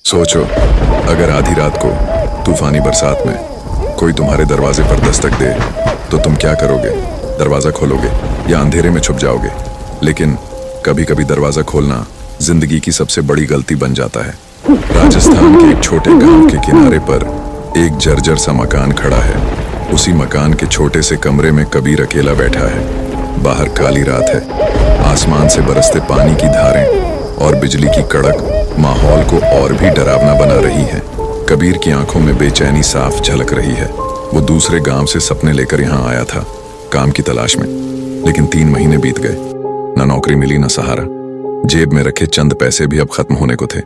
सोचो, अगर आधी रात को तूफानी बरसात में कोई तुम्हारे दरवाजे पर दस्तक दे तो तुम क्या करोगे? दरवाजा खोलोगे या अंधेरे में छुप जाओगे? लेकिन कभी कभी दरवाजा खोलना जिंदगी की सबसे बड़ी गलती बन जाता है। राजस्थान के एक छोटे गांव के किनारे पर एक जर्जर सा मकान खड़ा है। उसी मकान के छोटे से कमरे में कबीर अकेला बैठा है। बाहर काली रात है, आसमान से बरसते पानी की धारें और बिजली की कड़क माहौल को और भी डरावना बना रही है। कबीर की आंखों में बेचैनी साफ झलक रही है। वो दूसरे गांव से सपने लेकर यहाँ आया था, काम की तलाश में। लेकिन 3 महीने बीत गए, ना नौकरी मिली ना सहारा। जेब में रखे चंद पैसे भी अब खत्म होने को थे।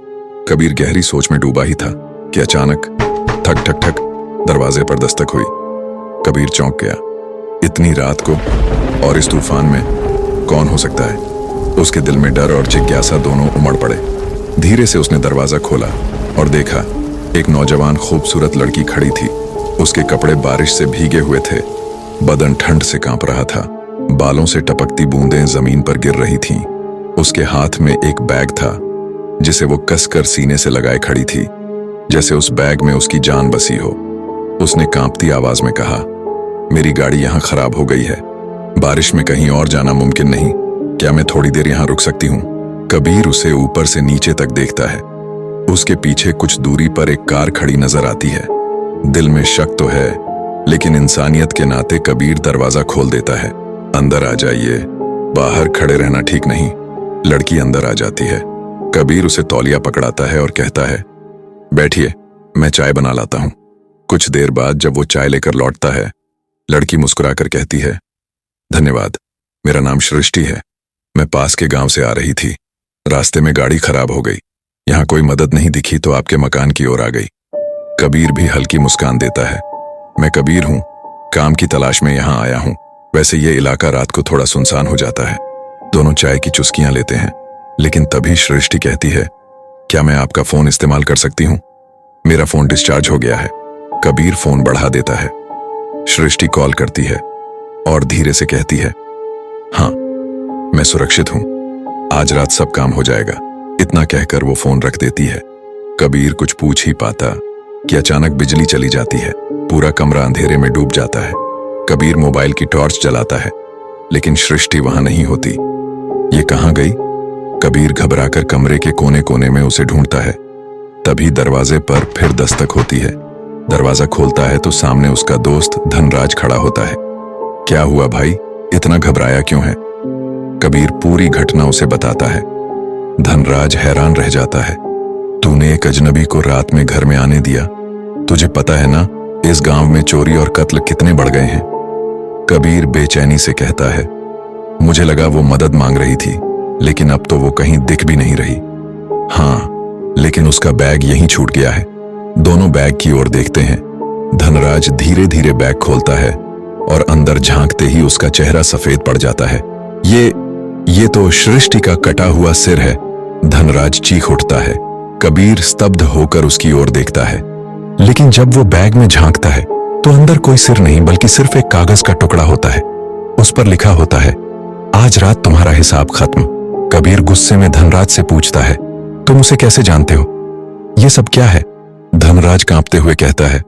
कबीर गहरी सोच में डूबा ही था कि अचानक ठक ठक ठक दरवाजे पर दस्तक हुई। कबीर चौंक गया। इतनी रात को और इस तूफान में कौन हो सकता है? उसके दिल में डर और जिज्ञासा दोनों उमड़ पड़े। धीरे से उसने दरवाजा खोला और देखा एक नौजवान खूबसूरत लड़की खड़ी थी। उसके कपड़े बारिश से भीगे हुए थे, बदन ठंड से कांप रहा था, बालों से टपकती बूंदें जमीन पर गिर रही थीं। उसके हाथ में एक बैग था जिसे वो कसकर सीने से लगाए खड़ी थी, जैसे उस बैग में उसकी जान बसी हो। उसने कांपती आवाज में कहा, मेरी गाड़ी यहाँ खराब हो गई है, बारिश में कहीं और जाना मुमकिन नहीं, क्या मैं थोड़ी देर यहाँ रुक सकती हूँ? कबीर उसे ऊपर से नीचे तक देखता है। उसके पीछे कुछ दूरी पर एक कार खड़ी नजर आती है। दिल में शक तो है, लेकिन इंसानियत के नाते कबीर दरवाजा खोल देता है। अंदर आ जाइए, बाहर खड़े रहना ठीक नहीं। लड़की अंदर आ जाती है। कबीर उसे तौलिया पकड़ाता है और कहता है, बैठिए, मैं चाय बना लाता हूँ। कुछ देर बाद जब वो चाय लेकर लौटता है, लड़की मुस्कुराकर कहती है, धन्यवाद, मेरा नाम सृष्टि है, मैं पास के गांव से आ रही थी, रास्ते में गाड़ी खराब हो गई, यहाँ कोई मदद नहीं दिखी तो आपके मकान की ओर आ गई। कबीर भी हल्की मुस्कान देता है, मैं कबीर हूँ, काम की तलाश में यहाँ आया हूँ। वैसे ये इलाका रात को थोड़ा सुनसान हो जाता है। दोनों चाय की चुस्कियां लेते हैं, लेकिन तभी सृष्टि कहती है, क्या मैं आपका फोन इस्तेमाल कर सकती हूँ? मेरा फोन डिस्चार्ज हो गया है। कबीर फोन बढ़ा देता है। सृष्टि कॉल करती है और धीरे से कहती है, हाँ, मैं सुरक्षित हूं, आज रात सब काम हो जाएगा। इतना कहकर वो फोन रख देती है। कबीर कुछ पूछ ही पाता कि अचानक बिजली चली जाती है। पूरा कमरा अंधेरे में डूब जाता है। कबीर मोबाइल की टॉर्च जलाता है, लेकिन सृष्टि वहां नहीं होती। ये कहां गई? कबीर घबराकर कमरे के कोने कोने में उसे ढूंढता है। तभी दरवाजे पर फिर दस्तक होती है। दरवाजा खोलता है तो सामने उसका दोस्त धनराज खड़ा होता है। क्या हुआ भाई, इतना घबराया क्यों है? कबीर पूरी घटना उसे बताता है। धनराज हैरान रह जाता है। तूने एक अजनबी को रात में घर में आने दिया? तुझे पता है ना इस गांव में चोरी और कत्ल कितने बढ़ गए हैं? कबीर बेचैनी से कहता है, मुझे लगा वो मदद मांग रही थी, लेकिन अब तो वो कहीं दिख भी नहीं रही। हाँ, लेकिन उसका बैग यहीं छूट गया है। दोनों बैग की ओर देखते हैं। धनराज धीरे धीरे बैग खोलता है और अंदर झांकते ही उसका चेहरा सफेद पड़ जाता है। ये तो सृष्टि का कटा हुआ सिर है। धनराज चीख उठता है। कबीर स्तब्ध होकर उसकी ओर देखता है, लेकिन जब वो बैग में झांकता है तो अंदर कोई सिर नहीं, बल्कि सिर्फ एक कागज का टुकड़ा होता है। उस पर लिखा होता है, आज रात तुम्हारा हिसाब खत्म। कबीर गुस्से में धनराज से पूछता है, तुम उसे कैसे जानते हो? ये सब क्या है? धनराज कांपते हुए कहता है,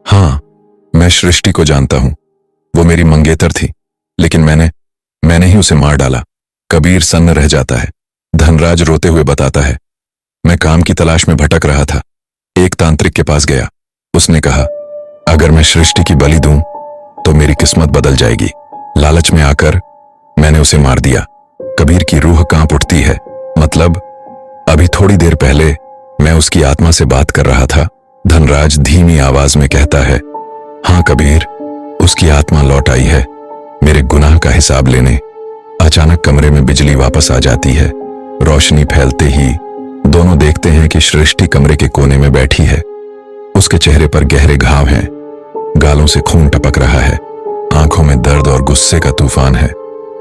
हाँ, मैं सृष्टि को जानता हूं। वो मेरी मंगेतर थी, लेकिन मैंने ही उसे मार डाला। कबीर सन्न रह जाता है। धनराज रोते हुए बताता है, मैं काम की तलाश में भटक रहा था, एक तांत्रिक के पास गया। उसने कहा, अगर मैं सृष्टि की बलि दूं तो मेरी किस्मत बदल जाएगी। लालच में आकर मैंने उसे मार दिया। कबीर की रूह कांप उठती है। मतलब अभी थोड़ी देर पहले मैं उसकी आत्मा से बात कर रहा था। धनराज धीमी आवाज में कहता है, हाँ कबीर, उसकी आत्मा लौट आई है मेरे गुनाह का हिसाब लेने। अचानक कमरे में बिजली वापस आ जाती है। रोशनी फैलते ही दोनों देखते हैं कि सृष्टि कमरे के कोने में बैठी है। उसके चेहरे पर गहरे घाव हैं, गालों से खून टपक रहा है, आंखों में दर्द और गुस्से का तूफान है।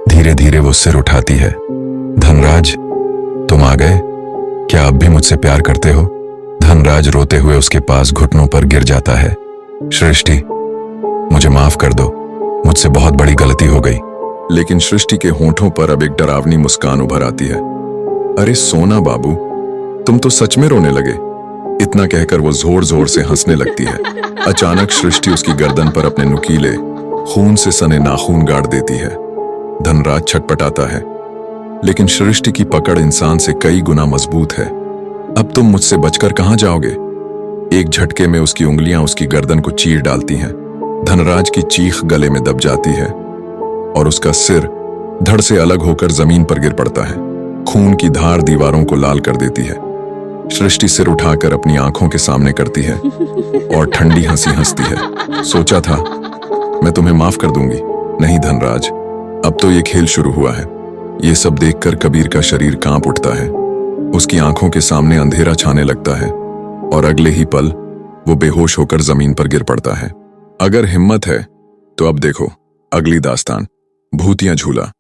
धीरे धीरे वो सिर उठाती है। धनराज, तुम आ गए? क्या अब भी मुझसे प्यार करते हो? धनराज रोते हुए उसके पास घुटनों पर गिर जाता है। सृष्टि, मुझे माफ कर दो, मुझसे बहुत बड़ी गलती हो गई। लेकिन सृष्टि के होंठों पर अब एक डरावनी मुस्कान उभर आती है। अरे सोना बाबू, तुम तो सच में रोने लगे। इतना कहकर वो जोर जोर से हंसने लगती है। अचानक सृष्टि उसकी गर्दन पर अपने नुकीले खून से सने नाखून गाड़ देती है। धनराज छटपटाता है, लेकिन सृष्टि की पकड़ इंसान से कई गुना मजबूत है। अब तुम मुझसे बचकर कहां जाओगे? एक झटके में उसकी उंगलियां उसकी गर्दन को चीर डालती हैं। धनराज की चीख गले में दब जाती है और उसका सिर धड़ से अलग होकर जमीन पर गिर पड़ता है। खून की धार दीवारों को लाल कर देती है। सृष्टि सिर उठाकर अपनी आंखों के सामने करती है और ठंडी हंसी हंसती है। सोचा था मैं तुम्हें माफ कर दूंगी। नहीं धनराज, अब तो ये खेल शुरू हुआ है। ये सब देखकर कबीर का शरीर कांप उठता है। उसकी आंखों के सामने अंधेरा छाने लगता है और अगले ही पल वो बेहोश होकर जमीन पर गिर पड़ता है। अगर हिम्मत है तो अब देखो अगली दास्तान, भूतिया झूला।